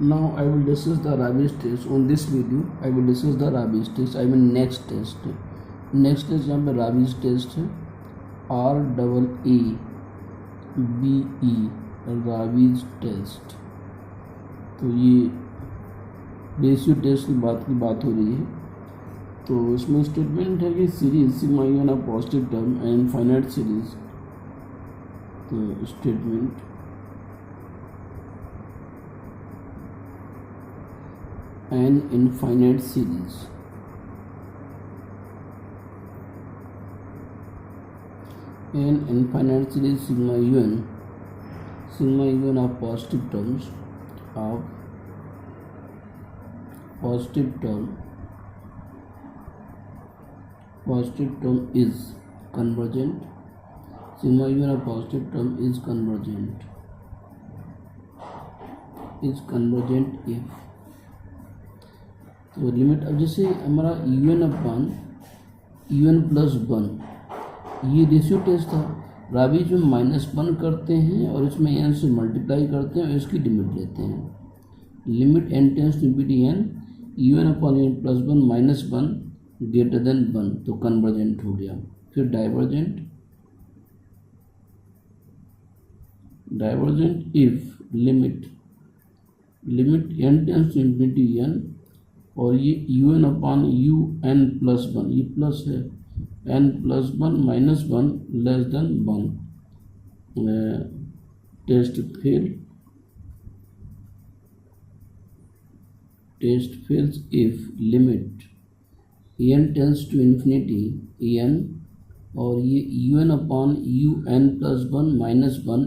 Now I will discuss the rabies test. On this video I will discuss the rabies test. I mean next test. Next test यहाँ पे Raabe's test है, REEBE Raabe's test. तो ये ratio test की बात हो रही है। तो इसमें स्टेटमेंट है कि series sigma u n a positive term and infinite series. तो statement an infinite series an infinite series sigma un are positive terms of positive term is convergent. Sigma un of positive term is convergent if तो limit. अब जैसे हमारा un plus 1 ये ratio test था। राबीज में -1 करते हैं और इसमें n से मल्टीप्लाई करते हैं और इसकी लिमिट लेते हैं। Limit n tends to infinity n un upon un plus 1 -1 greater than 1 तो कन्वर्जेंट हो गया। फिर divergent if limit n tends to infinity n और ये un अपॉन un प्लस 1 ये प्लस है n plus 1 minus 1 less than 1 test fails if limit n tends to infinity n और ये un upon un plus 1 minus 1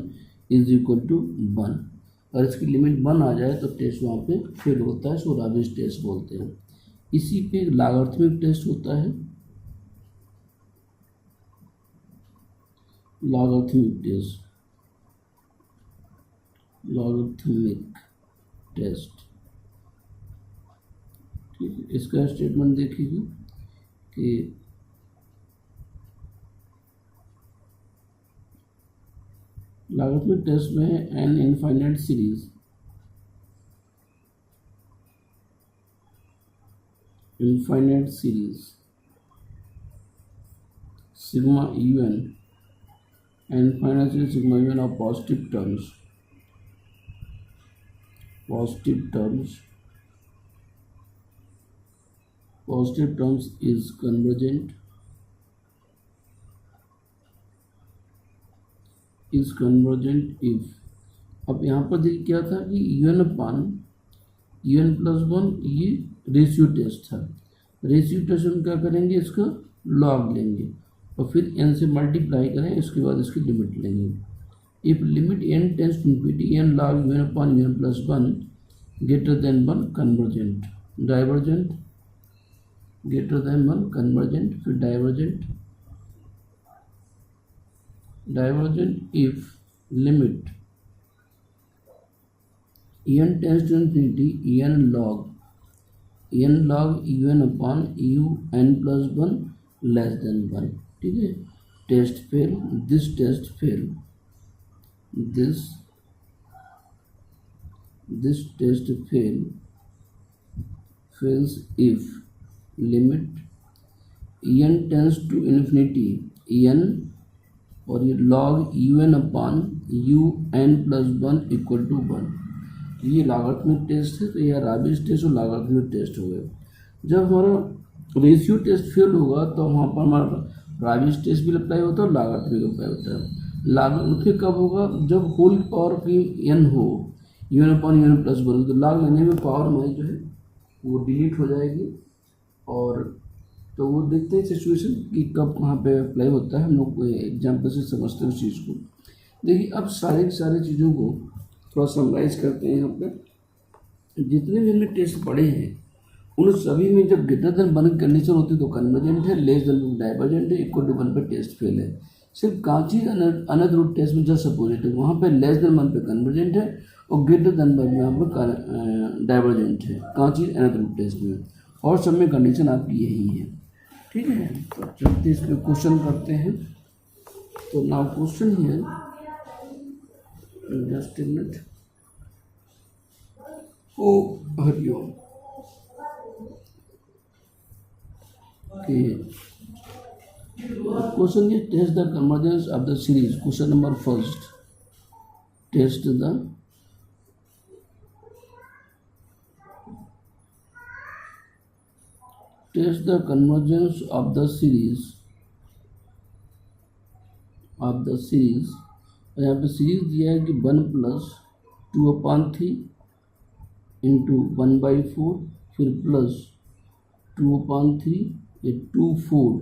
is equal to 1 और इसकी limit 1 आ जाए तो टेस्ट वहाँ पे फेल होता है। इसको राबीज टेस्ट बोलते हैं। इसी पे लॉगरिथमिक टेस्ट होता है, लॉगरिथमिक टेस्ट। ठीक है, इसका स्टेटमेंट देखिए कि लॉगरिथमिक टेस्ट में N infinite series sigma un and finally sigma un of positive terms is convergent if। अब यहाँ पर देखिए क्या था कि un अपान un प्लस 1 ये रेशियो टेस्ट था। रेशियो टेस्ट हम क्या करेंगे, इसका लॉग लेंगे और फिर n से मल्टीप्लाई करें, इसके बाद इसकी लिमिट लेंगे। If limit n tends to infinity n log un upon un plus 1 greater than 1 convergent. Divergent greater than 1 convergent. फिर divergent if limit n tends to infinity n log un upon un plus 1 less than 1। ठीक है, test fail, this test fail, this test fails if limit n tends to infinity n और ये log un upon un plus 1 equal to 1। ये logarithmic test है। तो यह राबीज test और logarithmic test हो गए। जब हमारा रेशियो टेस्ट फेल होगा तो वहाँ पर हमारा राबीज टेस्ट भी अप्लाई होता है और लॉगरिथमिक अप्लाई होता है। लॉगरिथमिक कब होगा, जब होल पावर की n हो un अपॉन un प्लस 1 तो लॉग लेने में पावर हमारी जो है वो डिलीट हो जाएगी। और तो वो देखते हैं सिचुएशन कि कब कहाँ पे अप्लाई होता है। हम लोग एग्जाम्पल से समझते हैं उस चीज़ को। देखिए अब सारी चीज़ों को थोड़ा समराइज करते हैं। यहाँ पे जितने भी हमने टेस्ट पढ़े हैं उन सभी में जब ग्रेटर देन 1 कंडीशन होती है तो कन्वर्जेंट है, लेस देन डाइवर्जेंट है, इक्वल टू 1 पे टेस्ट फेल है। सिर्फ कांची अनदर रूट टेस्ट में जस्ट सपोजिट है, वहाँ पे लेस देन 1 पे कन्वर्जेंट है और ग्रेटर देन 1 में यहाँ पर डाइवर्जेंट है कांची अनदर रूट टेस्ट में। और सब में कंडीशन आपकी यही है। ठीक है, तो चलते इस पर क्वेश्चन करते हैं। तो now question here, just a minute। ओ Hariom. Okay, question is test the convergence of the series. Question number first. Test the convergence of the series यहाँ पे सीरीज दिया है कि 1 प्लस 2/3 इंटू 1/4, फिर प्लस 2/3 ये 2/4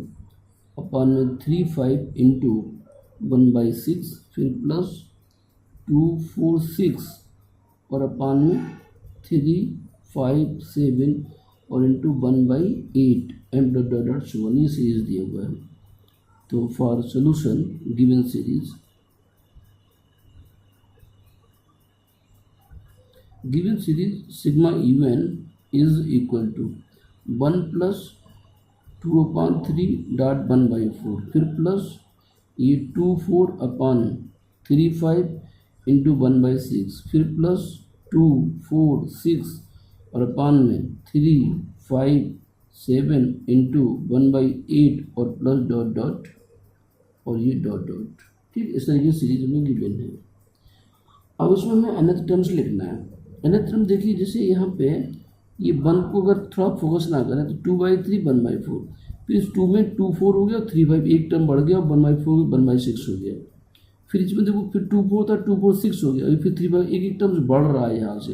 अपान में 3/5 इंटू 1/6, फिर प्लस 2/4/6 और अपान में 3/5/7 और into 1/8 m dot dot dot 1 ये सीरीज दिया हुआ है। तो for solution given series sigma un is equal to 1 plus 2/3 dot 1/4, फिर प्लस ये 2/4 अपान 3/5 इंटू 1/6, फिर प्लस 2/4/6 और अपान में 3/5/7 इंटू 1/8 और प्लस डॉट डॉट और ये डॉट डॉट। ठीक, इस तरीके से सीरीज में गिवन है। अब इसमें हमें nth टर्म्स लिखना है। nth टर्म देखिए, जैसे यहाँ पे ये 1 को अगर थोड़ा फोकस ना करें तो 2/3 1/4, फिर इस 2 में 2/4 हो गया, 3/5 एक टर्म बढ़ गया और 1/4 1/6 हो गया। फिर इसमें देखो, फिर 2/4 था 2/4/6 हो गया, फिर 3/5 एक टर्म्स बढ़ रहा है यहाँ से।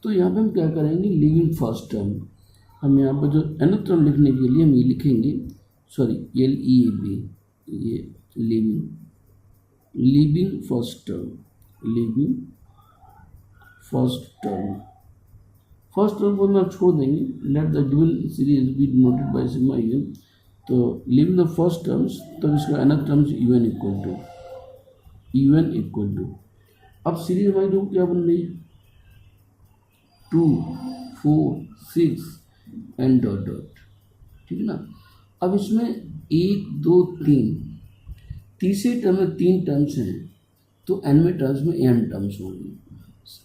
तो यहाँ पे हम क्या करेंगे, लिविंग फर्स्ट टर्म। हम यहाँ पर जो nth टर्म लिखने के लिए हम ये लिखेंगे, सॉरी LEAB, ये leaving first term. First term को हम छोड़ देंगे, let the given series be denoted by sigma un। तो लिविंग द फर्स्ट टर्म्स, तब इसका nth terms un equal to अब सीरीज हमारी देखो क्या बन रही है, 2 4 6 एंड डॉट डॉट। ठीक है ना। अब इसमें 1 2 3 तीसरे टर्म में 3 टर्म्स हैं, तो nवें टर्म्स में n टर्म्स होंगे।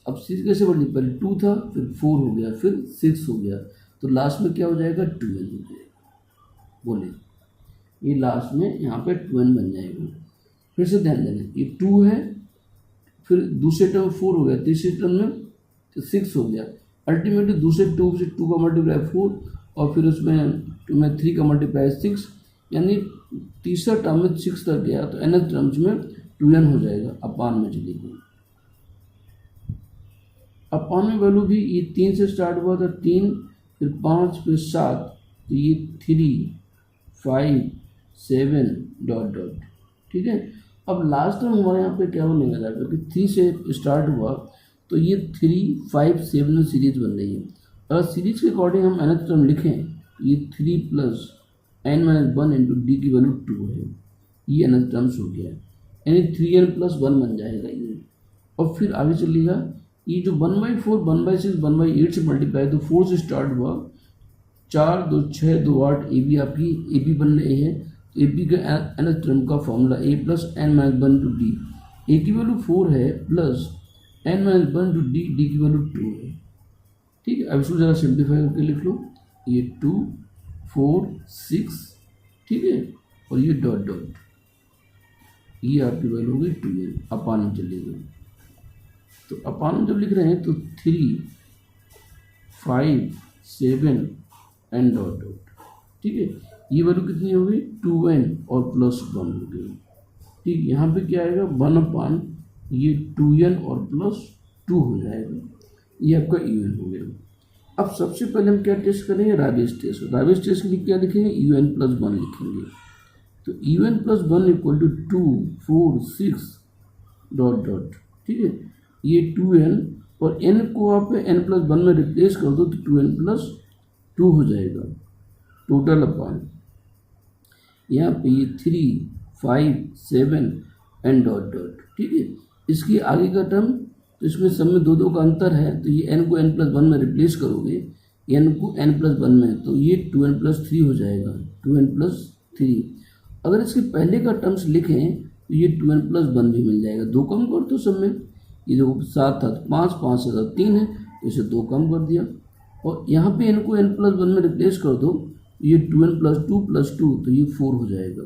अब सीरीज कैसे बढ़ी, पहले 2 था, फिर 4 हो गया, फिर 6 हो गया, तो लास्ट में क्या हो जाएगा, 2n हो जाएगा। बोले ये लास्ट में यहाँ पे 2n बन जाएगा। फिर से ध्यान देना, ये 2 है, फिर दूसरे टर्म 4 हो गया, तीसरे टर्म में 6 हो गया, अल्टीमेटली दूसरे 2 से 2 का मल्टीप्लाई 4 और फिर उसमें 3 का मल्टीप्लाई 6, यानी तीसरा टर्म में 6 तक गया, तो nth टर्म्स में 2n हो जाएगा। अपान में चलिए, अपान में वैल्यू भी ये 3 से स्टार्ट हुआ था, 3 फिर 5 फिर 7, तो ये 3 5 7 डॉट डॉट। ठीक है। अब लास्ट टर्म हमारे यहाँ पे क्या बनेगा जाकर कि 3 से स्टार्ट हुआ, तो ये 3 5 7 में सीरीज बन रही है। अगर सीरीज के अकॉर्डिंग हम nth टर्म लिखें, तो ये 3 प्लस n-1 इंटू डी की वैल्यू 2 है, ये nth टर्म्स हो गया है, यानी 3n + 1 बन जाएगा ये। और फिर आगे चलिएगा, ये जो 1/4 1/6 1/8 से मल्टीप्लाई, तो 4 से स्टार्ट हुआ, 4 2 6 2 8 ए बी आपकी ए बी बन रही है। ए बी का nth टर्म का formula a + n-1 to d, a की वैल्यू 4 है, plus n-1 to d, d की वैल्यू 2 है। ठीक है। अब इसको ज़रा सिंप्लीफाई करके लिख लो, ये 2 4 6, ठीक है, और ये डॉट डॉट, ये आपकी वैल्यू होगी 2n। अपान में चलेगा, तो अपान में जब लिख रहे हैं तो 3 5 7 एंड डॉट डॉट। ठीक है, ये वैल्यू कितनी हो गई, 2n और +1 हो गई। ठीक, यहाँ पे क्या आएगा, 1 अपान ये 2n और +2 हो जाएगा, ये आपका un हो गया। अब सबसे पहले हम क्या टेस्ट करेंगे, राबिस टेस्ट। राबिस टेस्ट के लिए क्या लिखेंगे, un + 1 लिखेंगे। तो un + 1 equal to 2 4 6 dot dot. ठीक है, ये 2n और n को आप n + 1 में रिप्लेस कर दो, तो 2n + 2 हो जाएगा टोटल अपान यहाँ पे ये 3 5 7 एंड डॉट डॉट। ठीक है, इसकी आगे का टर्म, तो इसमें सब में 2 का अंतर है, तो ये n को n + 1 में रिप्लेस करोगे, n को n + 1 में, तो ये 2n + 3 हो जाएगा, 2n + 3। अगर इसके पहले का टर्म्स लिखें तो ये 2n + 1 भी मिल जाएगा। 2 कम कर दो सब में, ये देखो 7 था, 5 5 से 3 है, इसे 2 कम कर दिया, और यहाँ पे n को n+1 में रिप्लेस कर दो, ये 2n+2 तो ये 4 हो जाएगा।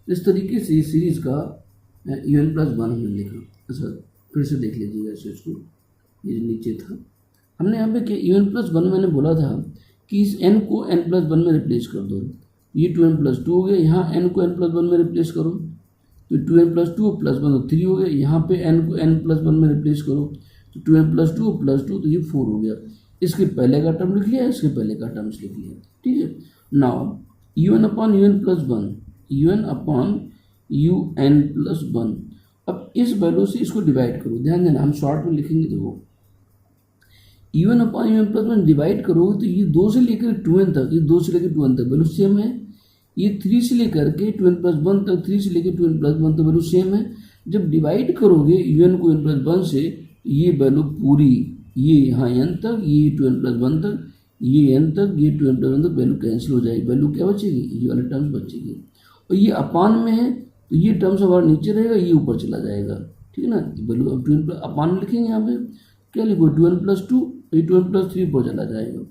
इस तरीके से इस सीरीज का un+1 हमने लिखा। अच्छा फिर से देख लीजिएगा इसे, इसको ये नीचे था हमने यहाँ पे कि un+1 मैंने बोला था कि इस n को n+1 में रिप्लेस कर दो, ये 2n+2 हो गया, यहाँ n को n+1 में रिप्लेस करो तो 2n+2 +1 तो 3 हो गया, यहाँ पे n को n+1 में रिप्लेस करो तो 2n+2 +2 तो ये 4 हो गया। इसके पहले का टर्म लिख लिया, इसके पहले का टर्म्स लिख लिया, ठीक है। नाउ un/un+1, un/un+1, अब इस वैल्यू से इसको डिवाइड करो, ध्यान देना हम शॉर्ट में लिखेंगे। देखो un/un+1 डिवाइड करोगे तो ये 2 से लेकर 2n तक, ये 2 से लेकर 2n तक वैल्यू सेम है, ये 3 से लेकर के 2n+1 तक, 3 से लेकर 2n+1 तक वैल्यू सेम है। जब डिवाइड करोगे un को n+1 से, ये वैल्यू पूरी, ये यहाँ n तक, ये 2n+1 तक, ये n तक, ये 2n+1 तक वैल्यू कैंसिल हो जाएगी, वैल्यू क्या बचेगी, ये वाले टर्म्स बचेगी। और ये अपान में है तो ये टर्म्स हमारा नीचे रहेगा, ये ऊपर चला जाएगा, ठीक है ना। वैल्यू अब 2n अपान लिखेंगे, यहाँ पे क्या लिखो 2n+2, ये 2n+3 ऊपर चला जाएगा,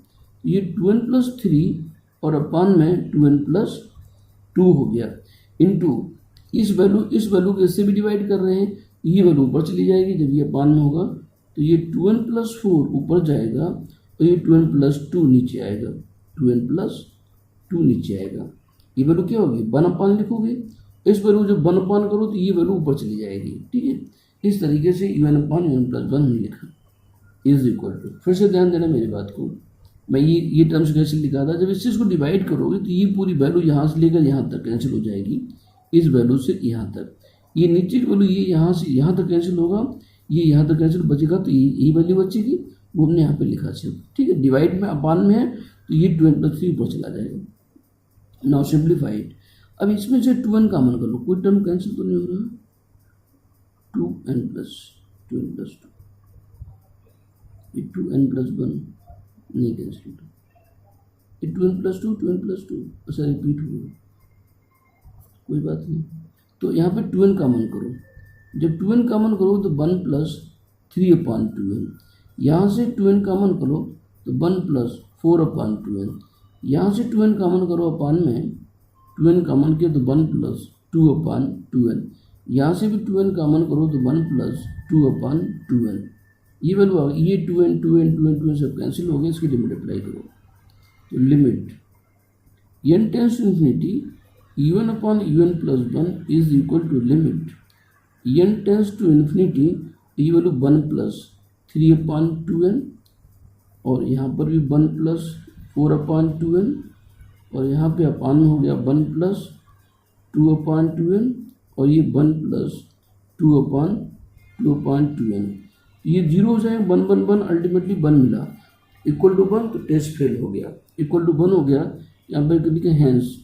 ये 2n+3 और अपान में 2n+2 हो गया, इनटू इस वैल्यू के इससे भी डिवाइड कर रहे हैं, ये वैल्यू ऊपर चली जाएगी। जब ये अपान में होगा तो ये 2n+4 ऊपर जाएगा और ये 2n+2 नीचे आएगा, 2n+2 नीचे आएगा। ये वैल्यू क्या होगी, 1/, लिखोगे, इस वैल्यू जब 1/, करो तो ये वैल्यू ऊपर चली जाएगी, ठीक है। इस तरीके से un/un+1 हमने लिखा इज इक्वल टू, फिर से ध्यान देना मेरी बात को, मैं ये टर्म्स कैसे लिखा था, जब इससे इसको डिवाइड करोगे तो ये पूरी वैल्यू यहाँ से लेकर यहाँ तक कैंसिल हो जाएगी, इस वैल्यू से यहाँ तक, ये नीचे की वैल्यू ये यहाँ से यहाँ तक कैंसिल होगा, ये यहाँ तक कैंसिल बचेगा, तो यही वैल्यू बचेगी, वो हमने यहाँ पे लिखा सिर्फ, ठीक है। डिवाइड में अपान में है तो ये 2n+3 ऊपर चला जाएगा। नाउ सिंप्लीफाइड, अब इसमें से 2n कॉमन कर लो, कोई टर्म कैंसिल तो नहीं हो रहा, 2n+2, ये 2n+1 नहीं कैंसिल, ये 2n+2 अच्छा रिपीट हो गया, कोई बात नहीं। तो यहाँ पे 2n कॉमन करो, जब 2n कॉमन करो तो 1+3/2n, यहाँ से 2n कॉमन करो तो 1+4/2n, यहाँ से 2n कॉमन करो अपान में, 2n कॉमन किया तो 1+2/2n, यहाँ से भी 2n कॉमन करो तो 1+2/2n, ये वैल्यू आ गई, ये 2n सब कैंसिल हो गए, इसकी लिमिट अप्लाई करो तो limit n tends to infinity un/un+1 is equal to limit n tends to infinity, ये वैल्यू 1+3/2n, और यहाँ पर भी 1+4/2n, और यहाँ पे अपान हो गया 1+2/2n, और ये 1+2/2n, ये 0 हो जाए, 1 अल्टीमेटली 1 मिला, इक्वल टू 1 तो टेस्ट फेल हो गया, इक्वल टू 1 हो गया, यहाँ पर लिखे hence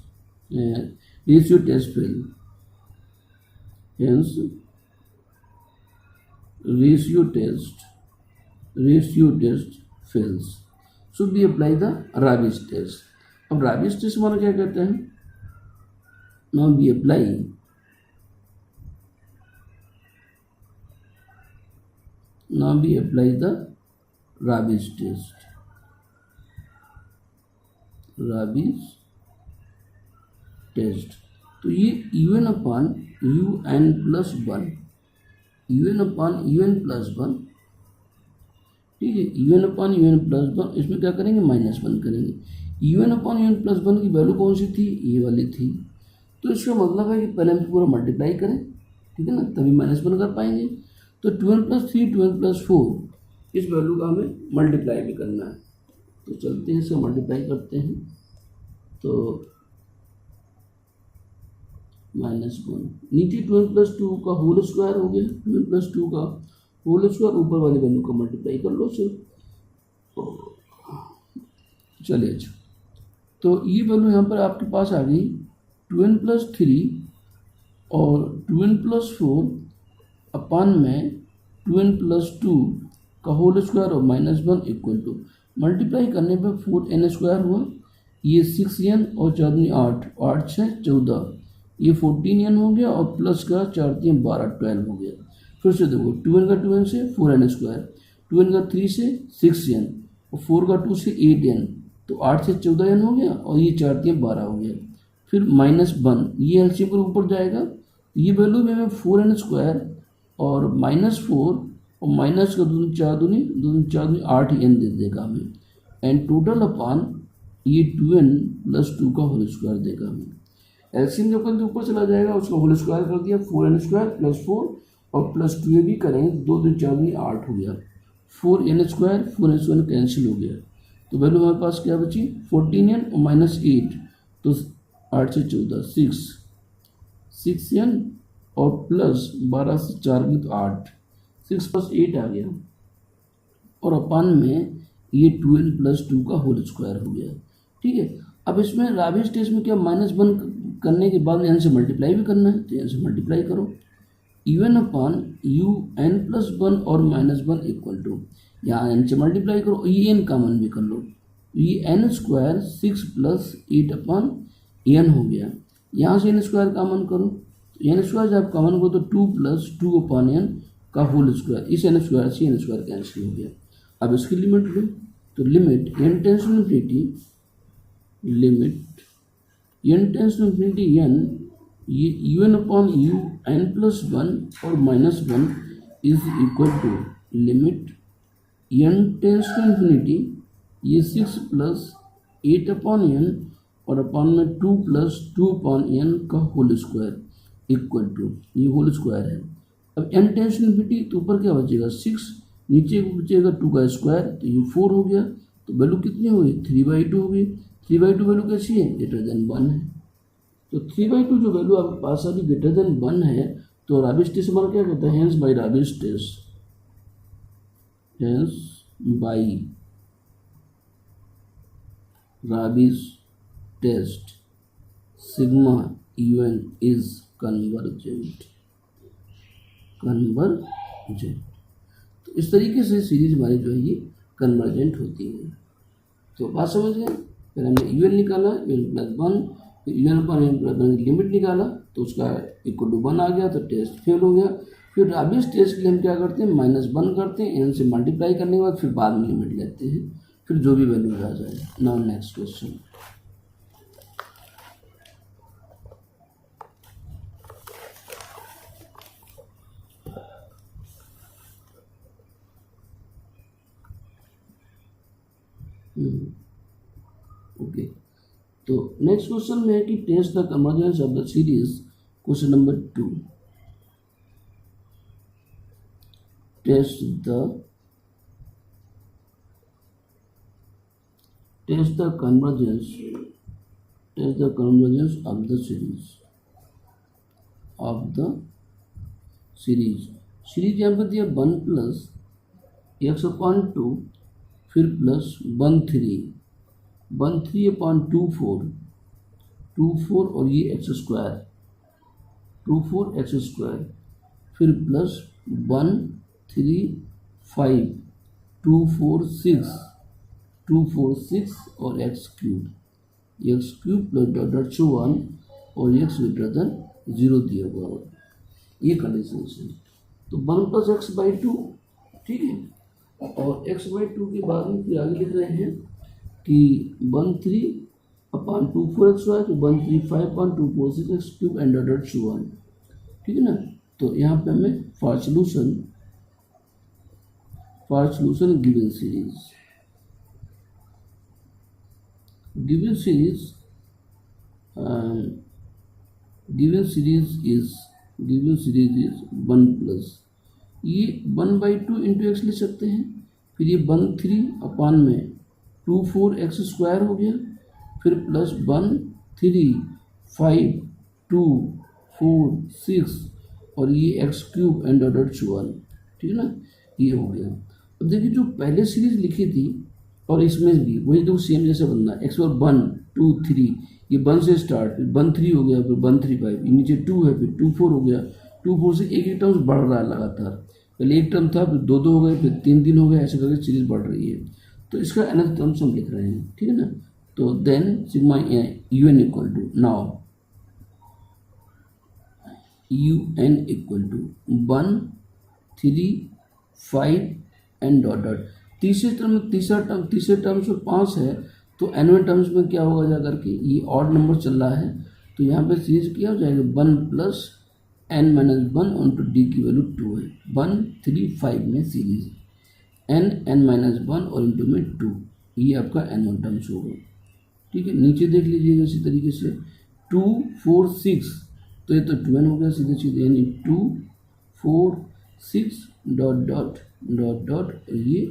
ratio test fail, hence ratio test fails, should be apply the Raabe's test. अब राबिस टेस्ट हमारा क्या कहते हैं, now be apply the Raabe's test, तो ये un/un+1, un/un+1, ठीक है, un/un+1, इसमें क्या करेंगे, -1 करेंगे। un/un+1 की वैल्यू कौन सी थी, ये वाली थी, तो इसका मतलब है कि पहले हम पूरा मल्टीप्लाई करें, ठीक है ना, तभी -1 कर पाएंगे। तो 2n+3 2n+4 इस वैल्यू का हमें मल्टीप्लाई भी करना है, तो चलते हैं इसका मल्टीप्लाई करते हैं, तो -1 नीचे 2n+2 का होल स्क्वायर हो गया, 2n+2 का होल स्क्वायर, ऊपर वाली वैल्यू का मल्टीप्लाई कर लो सिर्फ, चलिए अच्छा, तो ये वैल्यू यहाँ पर आपके पास आ गई 2n+3 और 2n+4 अपान में 2n+2 का होल स्क्वायर और -1 इक्वल टू, मल्टीप्लाई करने पर 4n² हुआ, ये 6n और 4 8, 8 6 14, ये 14n हो गया, और प्लस का 4 3 12 12 हो गया। फिर से देखो 2n का 2n से 4n², 2n का 3 से 6n और 4 का 2 से 8n, तो 8 से 14n हो गया और ये 4 3 12 हो गया। फिर -1, ये एलसीएम पर ऊपर जाएगा, ये वैल्यू में हमें 4n² और -4 और माइनस का 2 4 दूनी 8n दे देगा हमें, एंड टोटल अपान ये 2n + 2 का होल स्क्वायर देगा हमें। एलसीएम जब कल ऊपर चला जाएगा उसका होल स्क्वायर कर दिया, 4n² + 4 और +2 भी करेंगे, 2 2 4 दूनी 8 हो गया, 4n² कैंसिल हो गया, तो वैल्यू हमारे पास क्या बची 14n और -8, तो 8 से 14 6n और प्लस 12 से 4 भी तो 8, 6 + 8 आ गया, और अपान में ये 2n + 2 का होल स्क्वायर हो गया। ठीक है, अब इसमें राबिस टेस्ट में क्या -1 करने के बाद यहाँ से मल्टीप्लाई भी करना है, तो यहाँ से मल्टीप्लाई करो, un/un+1 और -1 इक्वल टू, यहाँ n से मल्टीप्लाई करो, ये n कॉमन भी कर लो, ये n² 6 + 8/n हो गया, यहाँ से n² कॉमन करो, n² जब कॉमन करो तो 2 + 2/n का होल स्क्वायर, इस n² से n² कैंसिल हो गया। अब इसकी लिमिट लो, तो limit n tends to infinity n, ये un/un+1 और -1 is equal to limit n tends to infinity, ये 6 + 8/n और अपान में 2 + 2/n का होल स्क्वायर इक्वल टू, ये होल स्क्वायर है। अब n टेंस टू इन्फिनिटी तो ऊपर क्या बचेगा 6, नीचे बचेगा 2 का स्क्वायर, तो ये 4 हो गया, तो वैल्यू कितनी हो गई 3/2 हो गई। 3/2 वैल्यू कैसी है, >1 है, तो 3/2 जो वैल्यू आपके पास अभी >1 है, तो राबिस टेस्ट हमारा क्या कहता है, hence by Raabe's test sigma un is convergent. तो इस तरीके से सीरीज हमारी जो है ये कन्वर्जेंट होती है। तो बात समझ गए, फिर हमने un निकाला, un+1, फिर un/n+1 की लिमिट निकाला, तो उसका इक्वल टू 1 आ गया, तो टेस्ट फेल हो गया। फिर राबिस टेस्ट के लिए हम क्या करते हैं, -1 करते हैं, n से मल्टीप्लाई करने के बाद फिर बाद में लिमिट लेते हैं, फिर जो भी वैल्यू आ जाए। नाउ नेक्स्ट क्वेश्चन, ओके, तो नेक्स्ट क्वेश्चन में है कि test the convergence of the series, question number 2, test the convergence of the series यहाँ पर दिया 1 + x/2, फिर +1 3/24 और ये x², 24x², फिर +1 3 5 2 4 6 और x³ +.1 और x > 0 दिया हुआ है, ये कंडीशन है। तो 1 + x/2, ठीक है, और x/2 के बाद में फिर आगे लिख रहे हैं कि 13/24x², तो 135/246x³ एंड .1, ठीक है ना। तो यहाँ पे हमें for solution given series is 1+, ये 1/2 इंटू एक्स लिख सकते हैं, फिर ये 13 में 24x² हो गया, फिर +1 3 5 2 4 6 और ये x³ एंड .1, ठीक है ना, ये हो गया। अब देखिए जो पहले सीरीज लिखी थी और इसमें भी वही तो सेम जैसे बनना है, x पर 1 2 3, ये 1 से स्टार्ट, फिर 1 3 हो गया, फिर 1 3 5, नीचे 2 है, फिर 2 4 हो गया, 2 4 से एक टर्म्स बढ़ रहा है लगातार, पहले एक टर्म था, फिर 2 2 हो गए, फिर 3 3 हो गए, ऐसे करके सीरीज बढ़ रही है। तो इसका अनदर टर्म्स हम लिख रहे हैं, ठीक है ना। तो then sigma un equal to, now un equal to 1 3 5 n dot dot. तीसरे टर्म्स में 5 है, तो एनवें टर्म्स में क्या होगा जा करके, ये ऑड नंबर चल रहा है तो यहाँ पे सीरीज क्या हो जाएगा 1 plus n minus 1 on two d की वैल्यू 2 है। 1 3 5 में सीरीज एन माइनस 1 और इंटू में 2, ये आपका एन1 टर्म्स होगा। ठीक है, नीचे देख लीजिएगा इसी तरीके से 2 4 6, तो ये तो 2n हो गया सीधे सीधे, यानी 2 4 6 डॉट डॉट डॉट डॉट, ये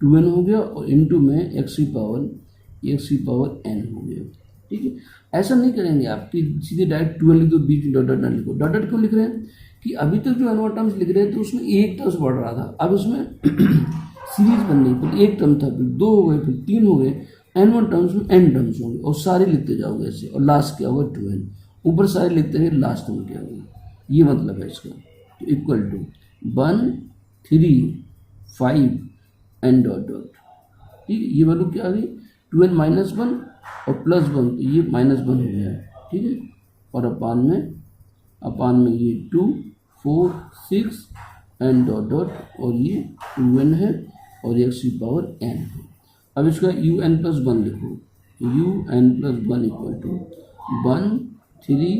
2n हो गया और इंटू में x की पावर n हो गया। ठीक है, ऐसा नहीं करेंगे आप कि सीधे डायरेक्ट 2n लिख दो, बीच में डॉट डॉट ना लिखो। डॉट डॉट क्यों लिख रहे हैं कि अभी तक जो एन1 टर्म्स लिख रहे हैं तो उसमें एक टर्म्स बढ़ रहा था, अब उसमें सीरीज बन गई, फिर एक टर्म था, फिर 2 हो गए, फिर 3 हो गए, एन1 टर्म्स में n टर्म्स होंगे और सारे लिखते जाओगे ऐसे, और लास्ट क्या होगा 2n, ऊपर सारे लिखते गए, लास्ट में क्या होगा, ये मतलब है इसका। तो equal to 1 3 5 n dot dot. ठीक है, ये वैल्यू क्या आ गई 2n माइनस 1 और प्लस 1, तो ये माइनस 1 हो गया। ठीक है, और अपान में ये 2 4 6 एन डॉट डॉट, और ये 2n है और x की पावर n है। अब इसका un प्लस 1 लिखो, un plus 1 equal to 1 3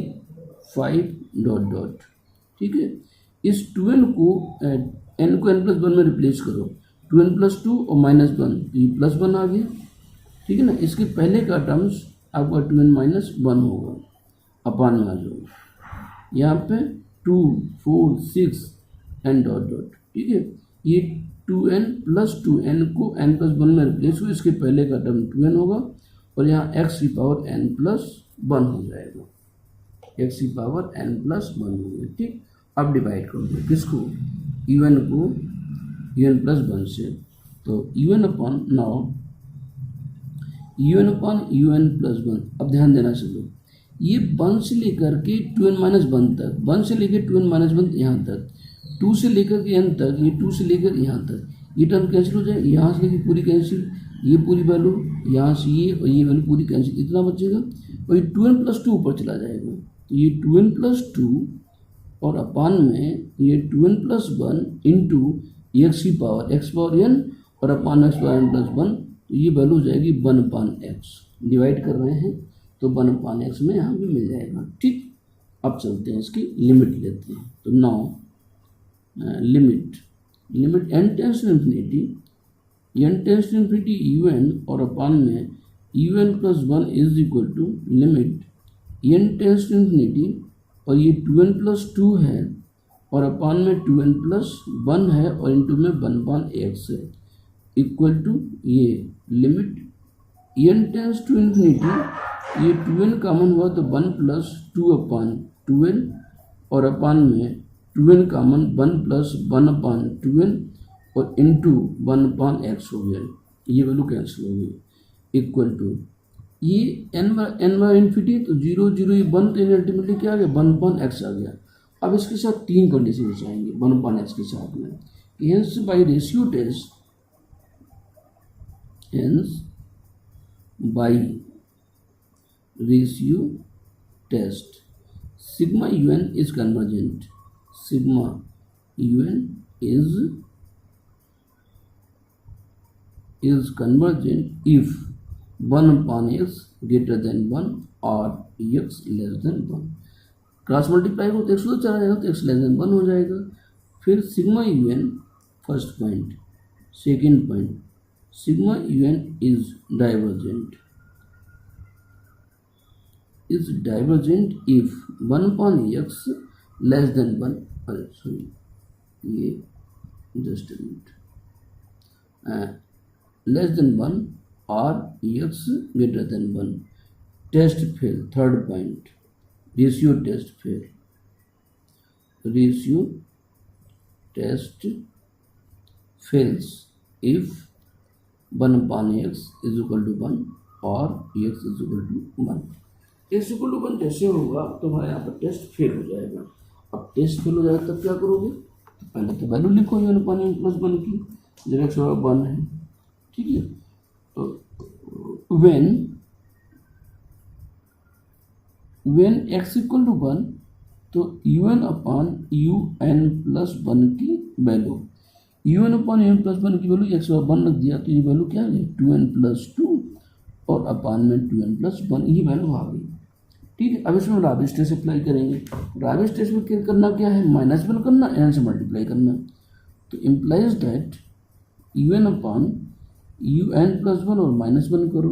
5 dot dot. ठीक है, इस 2n को n को n प्लस 1 में रिप्लेस करो, 2n प्लस 2 और माइनस 1, तो ये प्लस 1 आ गया। ठीक है ना, इसके पहले का टर्म्स आपका 2n माइनस 1 होगा, अपान में आ जाओ यहाँ पे 2 4 6 एन डॉट डॉट। ठीक है, ये 2n प्लस 2n को n प्लस 1 में रिप्लेस हो, इसके पहले का टर्म 2n होगा और यहाँ x की पावर n प्लस 1 हो जाएगा, x की पावर n प्लस 1 हो गया। ठीक, अब डिवाइड करोगे किसको, un को un प्लस 1 से, तो un upon now un plus 1। अब ध्यान देना सब, ये 1 से लेकर के 2n माइनस 1 तक, 1 से लेकर 2n माइनस 1 यहाँ तक, 2 से लेकर के n तक, ये 2 से लेकर यहाँ तक, ये टर्म कैंसिल हो जाए, यहाँ से लेकर पूरी कैंसिल, ये पूरी वैल्यू यहाँ से ये और ये वैल्यू पूरी कैंसिल, इतना बचेगा और ये 2n प्लस 2 ऊपर चला जाएगा, तो ये 2n प्लस 2 और अपान में ये 2n प्लस 1 इंटू x की पावर n और अपान x पावर n प्लस 1, तो ये वैल्यू हो जाएगी 1 अपान x। डिवाइड कर रहे हैं तो 1 अपान x में यहाँ भी मिल जाएगा। ठीक, अब चलते हैं इसकी लिमिट लेते हैं, तो now limit n tends to infinity un और अपान में un plus 1 is equal to limit n tends to infinity, और ये 2n प्लस 2 है और अपान में 2n प्लस 1 है और इंटू में 1 अपान x है, इक्वल टू ये limit n tends to infinity, ये 2n कॉमन हुआ तो 1 प्लस 2 अपान 2n और अपान में 2n कॉमन 1 प्लस 1 अपान 2n और इंटू 1 अपान x हो गया, ये वैल्यू कैंसिल हो गई, इक्वल टू ये n बार इन्फिनिटी, तो 0 0 ये 1, तो अल्टीमेटली क्या आ गया 1 अपान x आ गया। अब इसके साथ 3 कंडीशन आएंगे 1 अपान x के साथ में, hence by ratio test sigma un is convergent, sigma un is convergent if 1 upon x greater than 1 और x less than 1। Cross multiply को तो x उधर चला जाएगा तो x लेस देन 1 हो जाएगा। फिर sigma un first point, second point sigma un is divergent if 1 upon x less than 1, sorry ये just a minute, less than 1 और x greater than 1। Test fail, third point ratio test fail, ratio test fails if 1 upon x is equal to 1 और x is equal to 1। x equal to 1 जैसे होगा तो हमारे यहाँ पर test fail हो जाएगा। अब टेस्ट फेल हो जाएगा तब क्या करोगे, तो पहले तो वैल्यू लिखो n upon n प्लस 1 की, जब x 1 है। ठीक है, तो when x इक्वल टू 1, तो un अपॉन un प्लस 1 की value, un upon un plus one की वैल्यू एक्स और वन रख दिया तो ये वैल्यू क्या आ गई 2n प्लस टू और अपान में 2n प्लस वन, ये वैल्यू आ गई। ठीक है, अब इसमें राबिस टेस्ट अप्लाई करेंगे। राबिस टेस्ट में क्या करना, क्या है, माइनस वन करना, एन से मल्टीप्लाई करना। तो implies that u n upon u n plus one और माइनस वन करो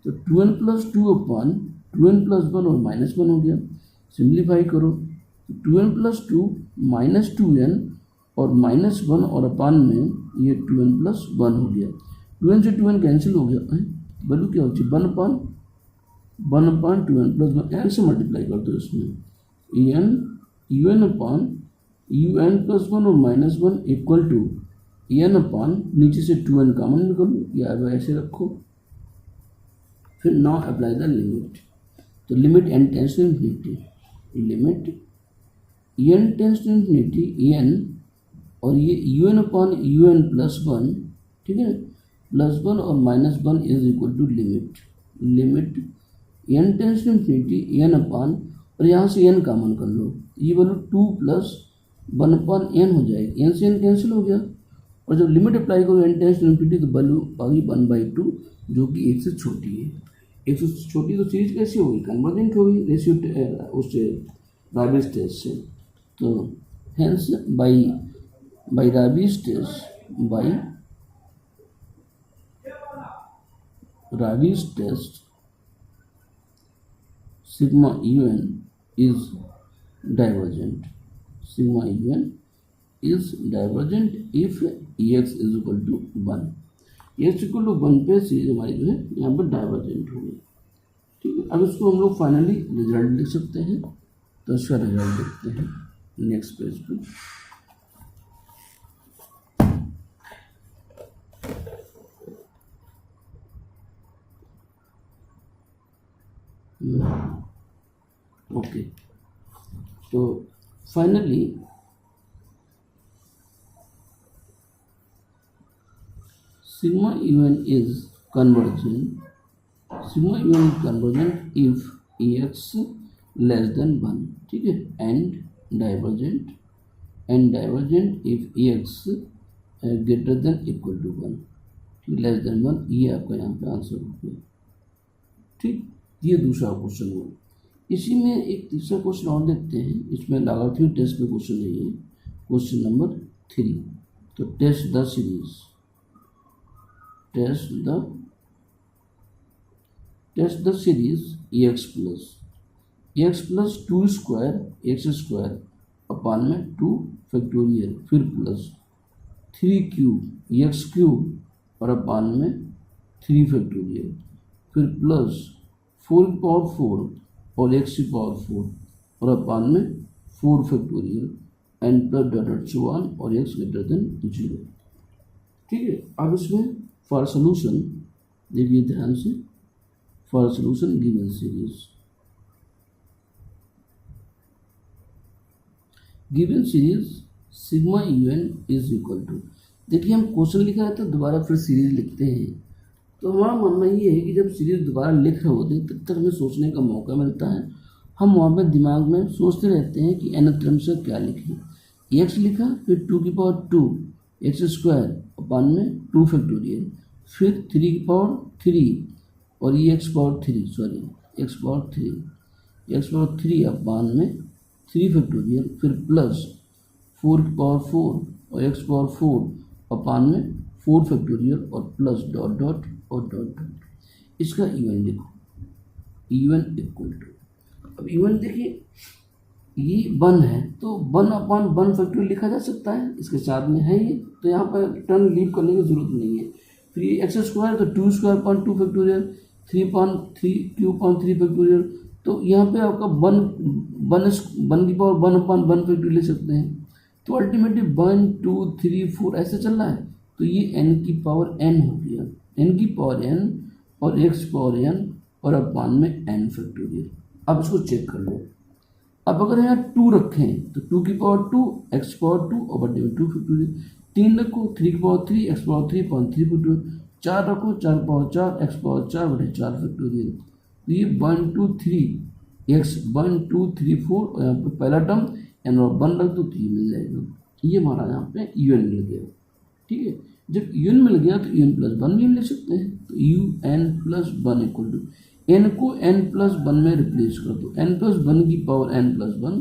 तो 2n plus two upon 2n plus one और माइनस वन हो गया। सिंप्लीफाई करो तो 2n plus to minus 2n और माइनस वन और अपान में ये 2n प्लस वन हो गया। 2n से 2n कैंसिल हो गया, वैल्यू क्या होती है 1 upon 2n plus one, n से मल्टीप्लाई कर दो इसमें n u n upon u n plus one और minus one equal to n upon नीचे से 2n कॉमन निकालो या ऐसे रखो। फिर नाउ अप्लाई द लिमिट, तो limit n tends to infinity, limit n tends to infinity n और ये u n upon u n plus one, ठीक है, प्लस वन और minus one is equal to limit n tends to infinity n upon और यहाँ से N common कर लो, ये वैल्यू 2 प्लस 1 अपॉन एन हो जाएगी, एन से एन कैंसिल हो गया। और जब लिमिट अप्लाई करो एन टेंस टू इन्फिनिटी तो वैल्यू आ गई 1/2 जो कि 1 से छोटी है। 1 से छोटी तो सीरीज कैसी होगी, कन्वर्जेंट होगी रेशियो उससे राबिस टेस्ट से। तो hence by Raabe's test sigma un is divergent. Sigma un is divergent if ex is equal to 1. ex equal to 1 पे सीरीज हमारी जो है यहाँ पर डाइवर्जेंट होगी। ठीक है, अब इसको हम लोग फाइनली रिजल्ट लिख सकते हैं। तो इसका रिजल्ट देखते हैं नेक्स्ट पेज पे। ओके, तो finally sigma un is convergent if ex less than 1, ठीक है, and divergent if ex greater than equal to 1, ठीक, लेस देन 1, ये आपका यहाँ पे आंसर हो गया। ठीक, ये दूसरा क्वेश्चन हुआ। इसी में एक तीसरा क्वेश्चन और देखते हैं, इसमें लागार्थी टेस्ट में क्वेश्चन नहीं है, क्वेश्चन नंबर 3। तो test the series x plus 2 square x square upon में 2 फैक्टोरियल, फिर प्लस 3 क्यूब एक्स क्यूब और अपान में 3 फैक्टोरियल, फिर प्लस 4 पावर 4 और एक्स की पावर 4 और अपान में 4 factorial and plus dot so on और एक्स ग्रेटर देन 0। ठीक है, अब इसमें फॉर सोल्यूशन देखिए ध्यान से, for solution given series sigma u n is equal to, देखिए हम क्वेश्चन लिखा है तो दोबारा फिर सीरीज लिखते हैं। तो हमारा मानना ये है कि जब सीरीज दोबारा लिख रहे होते हैं तब तक हमें सोचने का मौका मिलता है। हम वहाँ पे दिमाग में सोचते रहते हैं कि nth टर्म से क्या लिखें। एक्स लिखा, फिर 2 की पावर 2 एक्स स्क्वायर अपान में 2 फैक्टोरियल, फिर 3 की पावर 3 और ये एक्स पावर 3 अपान में 3 फैक्टोरियल, फिर प्लस 4 की पावर 4 और एक्स पावर 4 अपान में 4 फैक्टोरियल और प्लस डॉट डॉट और डॉट डॉट। इसका इवन लिखो, इवन इक्वल टू, अब इवन देखिए ये 1 है तो 1 अपान 1 फैक्टोरियल लिखा जा सकता है, इसके साथ में है ये, तो यहाँ पर टर्म लीव करने की जरूरत नहीं है। फिर ये एक्स स्क्वायर तो 2 स्क्वायर अपान 2 फैक्टोरियल, 3 अपान 3 क्यूब अपान 3 फैक्टोरियल, तो यहाँ पे आपका 1 की पावर 1 अपान 1 फैक्टोरियल ले सकते हैं। तो अल्टीमेटली 1 2 3 4 ऐसे चल रहा है, तो ये n की पावर n हो गया, n की पावर n और x पावर n और अपान में n फैक्टोरियल। अब इसको चेक कर लो। अब अगर यहाँ 2 रखें तो 2 की पावर 2 x पावर 2 और बटे में 2 फैक्टोरियल, 3 रखो 3 की power 3 x power 3 upon 3 factorial, 4 रखो 4 पावर 4 x पावर 4 बटे 4 फैक्टोरियल। तो ये 1 2 3 x 1 2 3 4 और यहाँ पे पहला टर्म n और 1 रख दो तो ये मिल जाएगा। ये हमारा यहाँ पे un मिल गया। ठीक है। जब un मिल गया तो un प्लस वन भी लिख सकते हैं, तो un plus one equal to n को n प्लस वन में रिप्लेस कर दो, n प्लस वन की power n plus one,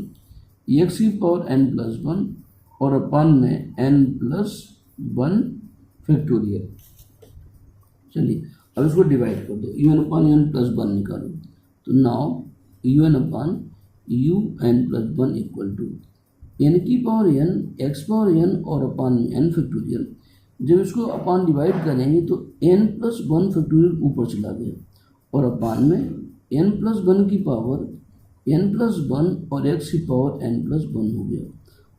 x की पावर n प्लस वन और अपान में n प्लस वन फैक्टोरियल। चलिए अब इसको डिवाइड कर दो, un upon un plus one निकालो, तो now un upon un plus one equal to n की power n, x power n और अपान में n फैक्टोरियल। जब इसको अपान डिवाइड करेंगे तो n प्लस वन फैक्टोरियल ऊपर चला गया और अपान में n प्लस वन की पावर n प्लस वन और x की पावर n प्लस वन हो गया।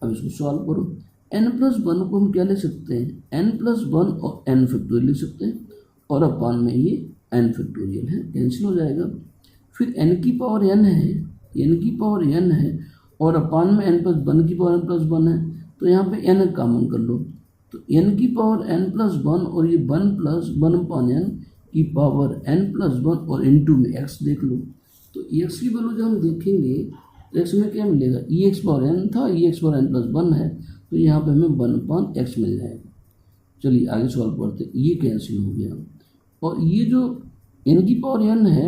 अब इसको सॉल्व करो, n प्लस वन को हम क्या ले सकते हैं, n प्लस वन और n फैक्टोरियल लिख सकते हैं और अपान में ये n फैक्टोरियल है, कैंसिल हो जाएगा। फिर n की पावर n है, n की पावर n है और अपान में n प्लस वन की पावर n प्लस वन है, तो यहाँ पे n कॉमन कर लो, तो n की पावर n प्लस वन और ये one plus one upon n की पावर n प्लस वन और इनटू में x देख लो, तो x की वैल्यू जब हम देखेंगे तो x में क्या मिलेगा, ex पावर n था, ex power n plus one है, तो यहाँ पे हमें वन अपान x मिल जाएगा। चलिए आगे सॉल्व करते, ये कैंसिल हो गया और ये जो n की पावर n है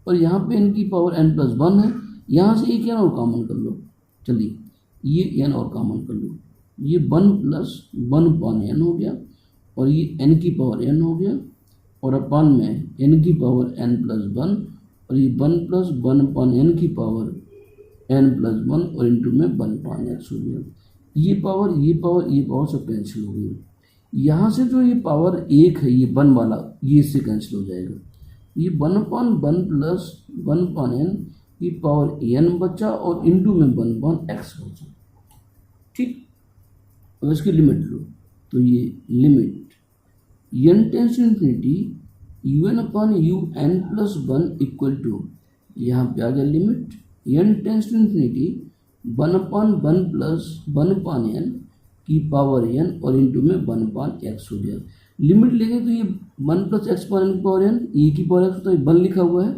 और यहाँ पे n की पावर n प्लस वन है, यहाँ से एक n और कॉमन कर लो, चलिए ये n और कॉमन कर लो, ये one plus one upon n हो गया और ये n की पावर n हो गया और अपान में n की पावर n प्लस वन और ये one plus one upon n की पावर n प्लस वन और इंटू में वन अपान x हो गया। ये पावर ये पावर ये पावर सब कैंसिल हो गई। यहाँ से जो ये पावर एक है, ये वन वाला, ये इससे कैंसिल हो जाएगा। ये one upon one plus one upon n की पावर n बचा और इंटू में वन अपान x बचा, ठीक। अब इसकी लिमिट लो, तो ये limit n tends to infinity un upon un plus one equal to, यहाँ पे आ गया limit n tends to infinity one upon one plus one upon n की पावर n और इंटू में वन अपान x हो गया। लिमिट लेंगे तो ये one plus x power n की पावर n, e की पावर x, तो ये वन लिखा हुआ है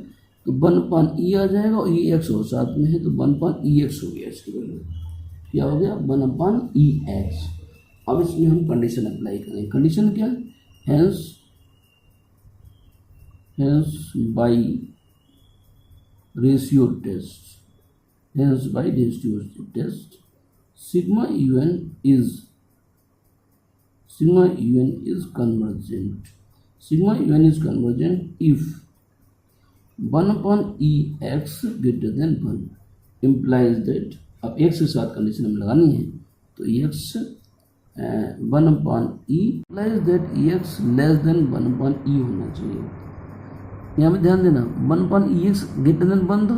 तो वन अपान e आ जाएगा और ये x और साथ में है तो वन अपान ई एक्स हो गया। इसकी वैल्यू क्या हो गया, वन अपान ई एक्स। अब इसमें हम कंडीशन अप्लाई करेंगे, कंडीशन क्या, hence by ratio test sigma un is convergent if 1 upon ex greater than 1 implies that, अब x के साथ कंडीशन हमें लगानी है तो x 1 upon e implies that ex less than 1 upon e होना चाहिए। यहाँ पे ध्यान देना 1 upon ex greater than 1 था,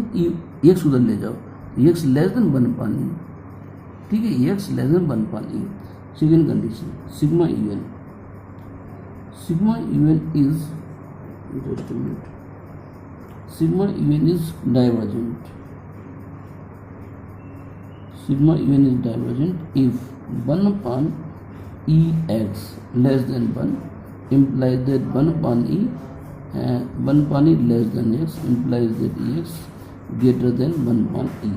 ex उधर ले जाओ, ex less than 1 upon e, ठीक है, ex less than 1 upon e। Second condition sigma un is, just a minute, sigma un is divergent if 1 upon ex less than 1 implies that 1 upon e less than x implies that ex greater than 1 upon e,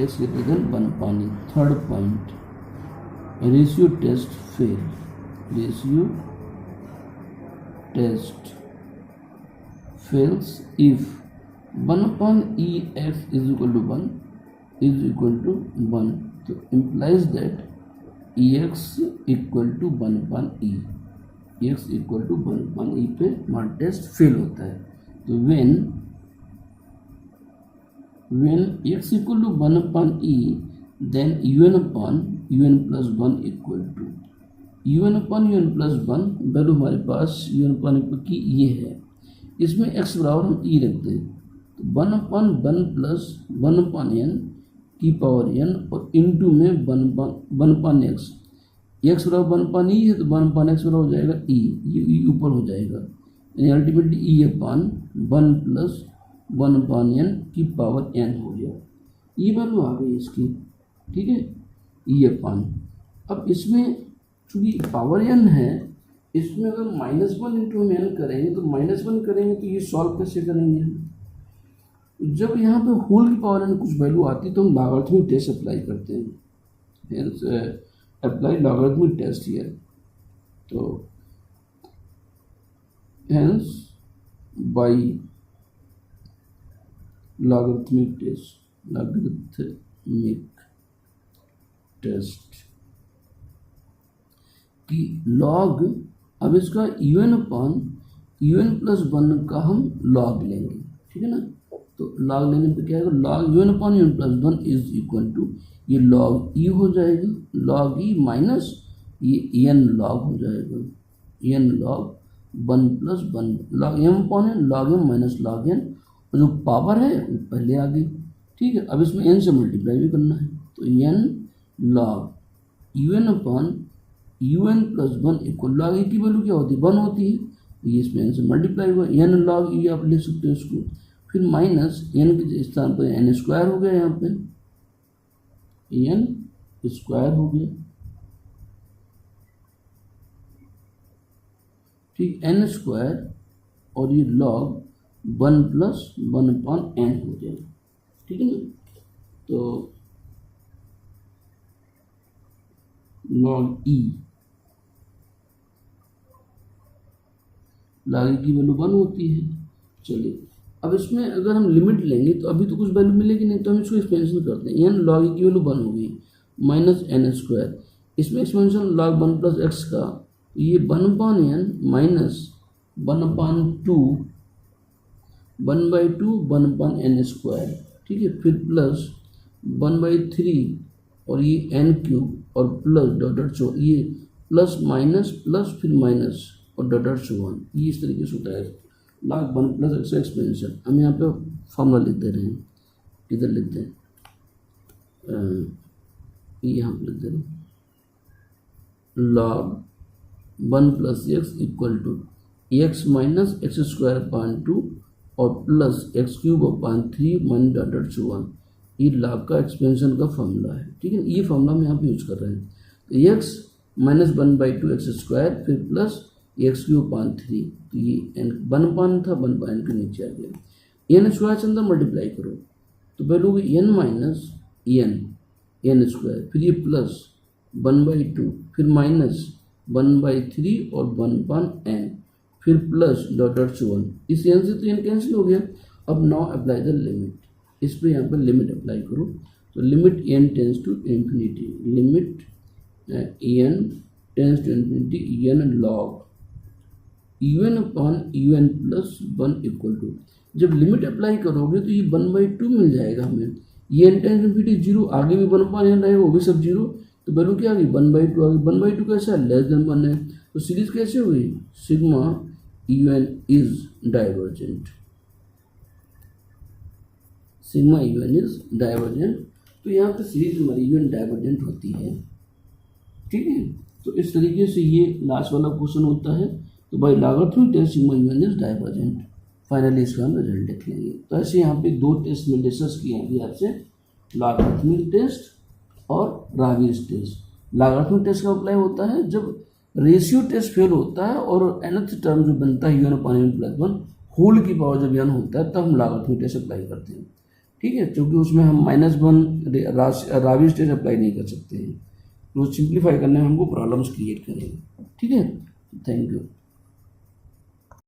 x greater than 1 upon e। Third point, ratio test fails if 1 upon ex is equal to 1 तो implies that ex equal to 1 upon e, ex equal to 1 upon e पे हमारा test fail होता है। तो when x equal to 1 upon e then un upon un plus 1 equal to un upon un plus 1 value हमारे पास un upon की ये है, इसमें x बराबर हम e रखते हैं तो 1 upon 1 plus 1 upon n की पावर n और इंटू में 1 upon x, x बराबर 1 upon e है तो 1 upon x बराबर हो जाएगा e, ये e ऊपर हो जाएगा, यानी ultimately e upon 1 plus 1 upon n की पावर n हो गया, ये वैल्यू आ गई इसकी, ठीक है, e upon। अब इसमें चूँकि पावर n है, इसमें अगर -1 इंटू हम n करेंगे तो -1 करेंगे तो ये सॉल्व कैसे करेंगे, जब यहाँ पे होल की पावर n कुछ वैल्यू आती है तो हम लॉगरिथमिक टेस्ट अप्लाई करते हैं, अप्लाई लॉगरिथमिक टेस्ट हियर। तो hence by logarithmic टेस्ट कि log, अब इसका un अपॉन un प्लस 1 का हम log लेंगे, ठीक है ना। तो log लेने पे क्या आएगा, log un upon un plus 1 is equal to ये log e हो जाएगा, log e माइनस ये n log हो जाएगा, n log 1 plus 1 log m upon n, log m minus log n, जो पावर है वो पहले आ गई, ठीक है। अब इसमें n से मल्टीप्लाई भी करना है, तो n log un upon un plus 1 equal, log e की वैल्यू क्या होती है, 1 होती है, ये इसमें n से मल्टीप्लाई हुआ, n log e आप लिख सकते हो इसको, फिर माइनस n के स्थान पर n स्क्वायर हो गया, यहाँ पे n स्क्वायर हो गया, ठीक, n स्क्वायर और ये log 1 प्लस 1 अपॉन n हो जाएगा, ठीक है ना। तो log e की वैल्यू 1 होती है। चलिए अब इसमें अगर हम लिमिट लेंगे तो अभी तो कुछ वैल्यू मिलेगी नहीं, तो हम इसको एक्सपेंशन करते हैं, n log e की वैल्यू 1 हो गई माइनस n स्क्वायर, इसमें एक्सपेंशन log 1 प्लस x का, ये 1 upon n minus 1 upon 2 1/2 1 upon n square, ठीक है, फिर प्लस 1/3 और ये n क्यूब और प्लस डॉट चो, ये प्लस माइनस प्लस फिर माइनस और डॉट चो 1, ये इस तरीके से होता है log 1 प्लस x एक्सपेंशन। हम यहाँ पे फॉर्मूला लिख दे रहे हैं, इधर लिख दें, यहाँ पे लिख दे रहे हैं log 1 plus x equal to x minus x square upon 2 और plus x cube upon 3 one dot चो 1, ये log का एक्सपेंशन का फॉर्मूला है, ठीक है। ये फॉर्मूला हम यहाँ पे यूज कर रहे हैं, तो x माइनस 1/2 एक्स स्क्वायर फिर प्लस एक्स क्यूब अपॉन 3, तो ये n 1 अपॉन था, 1 अपॉन के नीचे आ गया, n स्क्वायर से अंदर मल्टीप्लाई करो तो वैल्यू होगी n माइनस n स्क्वायर, फिर ये प्लस 1/2 फिर माइनस 1/3 और 1 अपॉन n, फिर प्लस डॉट चो 1, इस n से तो n कैंसिल हो गया। अब नाउ अप्लाई द लिमिट, इस पर यहाँ पर लिमिट अप्लाई करो, तो limit n tends to infinity, limit n tends to infinity n log un upon un plus 1 equal to, जब लिमिट अप्लाई करोगे तो ये 1/2 मिल जाएगा हमें, ये n टेंस इन्फिनिटी 0, आगे भी 1 अपॉन n रहेगा, वो भी सब 0, तो वैल्यू क्या आ गई 1/2 आ गई। 1/2 कैसा है, लेस देन 1 है, तो सीरीज कैसे हुई, sigma un is divergent, sigma un is divergent, तो यहाँ पे सीरीज हमारी un डाइवर्जेंट होती है, ठीक है। तो इस तरीके से ये लास्ट वाला क्वेश्चन होता है, तो by logarithmic test sigma un is divergent, finally इसका हम रिजल्ट देख लेंगे। तो ऐसे यहाँ पे 2 टेस्ट में डिस्कस किए हैं अभी आपसे, लॉगरिथमिक टेस्ट और राविस टेस्ट। लॉगरिथमिक टेस्ट का अप्लाई होता है जब रेशियो टेस्ट फेल होता है और nth टर्म जो बनता है un upon n plus 1 whole की पावर जब n होता है, तब हम लॉगरिथमिक टेस्ट अप्लाई करते हैं, ठीक है, क्योंकि उसमें हम -1 राविस टेस्ट अप्लाई नहीं कर सकते हैं, तो सिंप्लीफाई करने में हमको प्रॉब्लम्स क्रिएट करेंगे, ठीक है। Thank you.